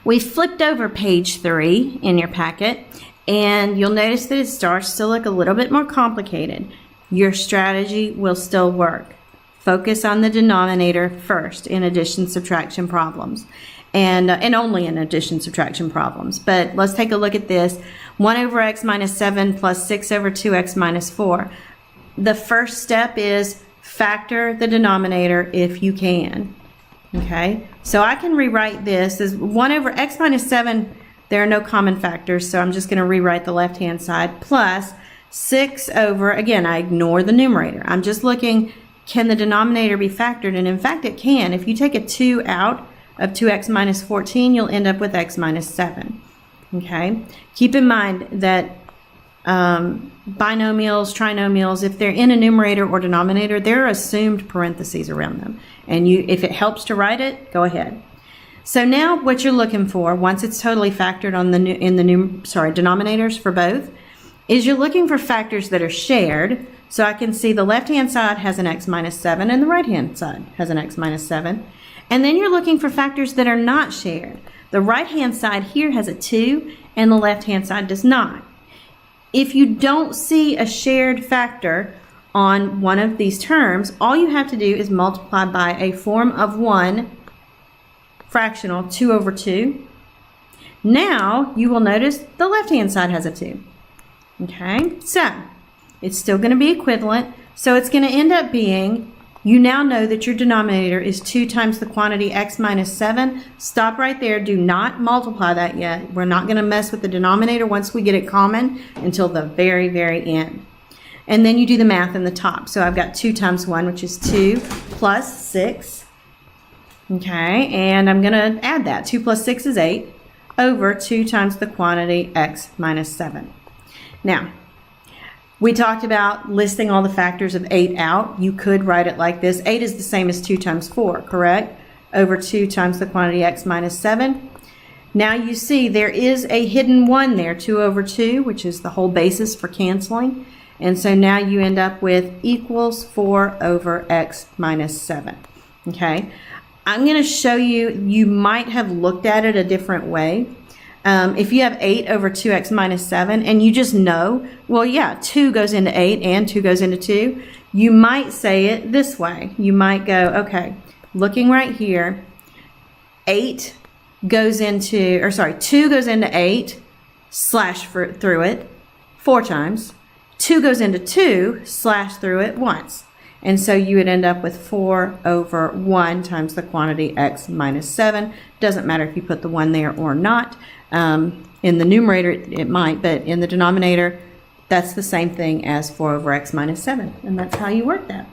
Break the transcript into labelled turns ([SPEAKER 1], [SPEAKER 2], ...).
[SPEAKER 1] We flipped over page 3 in your packet, and you'll notice that it starts to look a little bit more complicated. Your strategy will still work. Focus on the denominator first in addition-subtraction problems, and only in addition-subtraction problems. But let's take a look at this. 1 over x minus 7 plus 6 over 2x minus 4. The first step is factor the denominator if you can. Okay, so I can rewrite this as 1 over x minus 7. There are no common factors, so I'm just going to rewrite the left-hand side, plus 6 over, again, I ignore the numerator. I'm just looking, can the denominator be factored? And in fact, it can. If you take a 2 out of 2x minus 14, you'll end up with x minus 7. Okay, keep in mind that binomials, trinomials, if they're in a numerator or denominator, there are assumed parentheses around them. And if it helps to write it, go ahead. So now what you're looking for, once it's totally factored on denominators for both, is you're looking for factors that are shared. So I can see the left-hand side has an x minus 7 and the right-hand side has an x minus 7. And then you're looking for factors that are not shared. The right-hand side here has a 2 and the left-hand side does not. If you don't see a shared factor on one of these terms, all you have to do is multiply by a form of 1 fractional, 2 over 2. Now you will notice the left-hand side has a 2. Okay, so it's still going to be equivalent. So it's going to end up being, you now know that your denominator is 2 times the quantity x minus 7. Stop right there. Do not multiply that yet. We're not going to mess with the denominator once we get it common until the very, very end. And then you do the math in the top. So I've got 2 times 1, which is 2, plus 6. Okay, and I'm going to add that. 2 plus 6 is 8, over 2 times the quantity x minus 7. Now, we talked about listing all the factors of 8 out. You could write it like this. 8 is the same as 2 times 4, correct? Over 2 times the quantity x minus 7. Now you see there is a hidden 1 there, 2 over 2, which is the whole basis for canceling. And so now you end up with equals 4 over x minus 7. Okay, I'm going to show you, you might have looked at it a different way. If you have 8 over 2x minus 7 and you just know, well, yeah, 2 goes into 8 and 2 goes into 2, you might say it this way. You might go, okay, looking right here, 2 goes into 8, slash through it 4 times. 2 goes into 2, slash through it once. And so you would end up with 4 over 1 times the quantity x minus 7. Doesn't matter if you put the 1 there or not. In the numerator, it might, but in the denominator, that's the same thing as 4 over x minus 7. And that's how you work that.